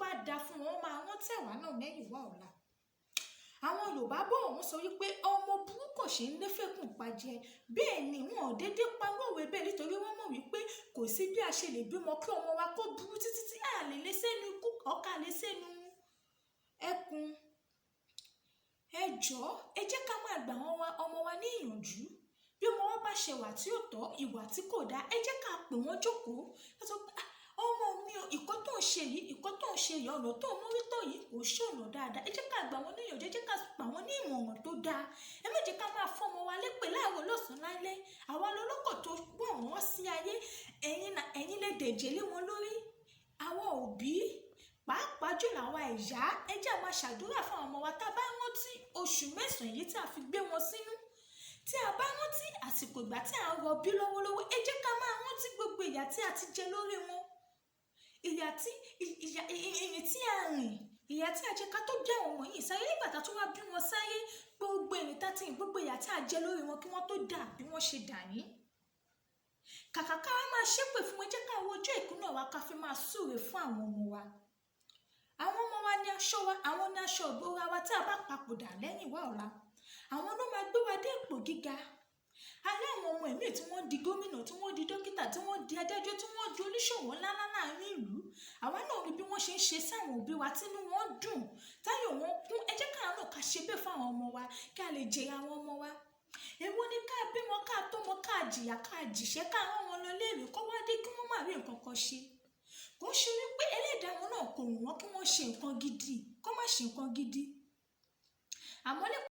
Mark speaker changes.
Speaker 1: bá da fún wọn, wọ́n máa rántí àwa náà lẹ́yìn wá ọ̀la. Àwọn Yorùbá bọ̀ wọ́n sọ wípé ọmọ burúkú ṣe ń lé fẹ́kùn pajẹ. Bẹ́ẹ̀ ni wọn ò dédé parọ́ òwe bẹ́ẹ̀ nítorí wọ́n mọ̀ wípé kò sí bí a ṣe lè bímọ kí ọmọ wa kó burú títí tí a lè lé sẹ́nu ikú ọ̀ka lé sẹ́nu ẹkùn. Ẹ jọ̀ọ́ ẹ jẹ́ ká máa gbà ọmọ wa ní ìyànjú. Bí ọmọ wa bá ṣe wà tí ò tọ́, ìwà tí kò dáa, ẹ jẹ́ ká pè wọ́n jókòó. Ọmọ mi o, ìkọ́ tó ń ṣe yìí, ìkọ́ tó ń ṣe yìí, ọ̀nà tó ń mórí tó yìí kò ṣọ̀nà dáadáa. Ẹ jẹ́ ká gbà wọ́n níyànjú, ẹ jẹ́ ká gbà wọ́n ní ìmọ̀ràn tó dáa. Ẹ má jẹ́ ká máa fọ́ ọmọ wa lépè láàárọ̀ lọ́sàn-án lálẹ́. Àwa lọ́lọ́kọ̀ tó wọ̀ wọ́n sí ayé, ẹ̀yin lè dẹ̀jẹ̀ lé wọn lórí. Àwọn òbí, pàápàá jùlọ àwa ìyá, ẹ jẹ́ á máa ṣàdúrà fún àwọn ọmọ wa tá a bá rántí oṣù mẹ́sàn-án yìí tí a fi gbé wọn sínú. Tí a bá rántí àsìkò ìgbà tí a ń rọbí lọ́wọ́lọ́wọ́, ẹ jẹ́ ká máa rántí gbogbo ìyà tí a ti jẹ lórí wọn. Ìyà tí a rìn, ìyà tí a jẹ ká tó bí àwọn ọmọ yìí sáyé, nígbà tá a tún wá bí wọn sáyé, gbogbo ìrìn tá a ti rìn, gbogbo ìyà tí a jẹ lórí wọn kí wọ́n tó dà bí wọ́n ṣe dà yìí. Kàkà ká wá máa ṣépè fún wọn, ẹ jẹ́ ká wo ọjọ́ ìkúnlẹ̀ wa ká fi máa súre fún àwọn ọmọ wa. Àwọn ọmọ wa ní aṣọ wa, àwọn ní aṣọ ìbora wa tí a bá papòdà lẹ́yìn wá ọ̀la. Àwọn ló máa gbé wa dé ipò gíga. Alẹ́ àwọn ọmọ ẹ̀mí tí wọ́n di gómìnà, tí wọ́n di dókítà, tí wọ́n di adájọ́, tí wọ́n di oníṣòwò ńláńlá láàrin ìlú. Àwa náà rí bí wọ́n ṣe ń ṣe sáwọn òbí wa tínú wọn dùn, táyọ̀ wọn kún. Ẹ jẹ́ ká náà ká ṣe bẹ́ẹ̀ fún àwọn ọmọ wa kí a lè jèrè àwọn ọmọ wa. Èwo ni ká bímọ, ká tọ́mọ, ká jìyà, ká jìṣẹ́, ká rán wọn lọ léèrè kó wá dé kí wọ́n má rí nǹkan kan ṣe. Kò ṣe wípé ẹlẹ́dàá wọn náà kò wù wọ́n kí wọ́n ṣe nǹkan gidi, kó má ṣe nǹkan gidi. Àmọ́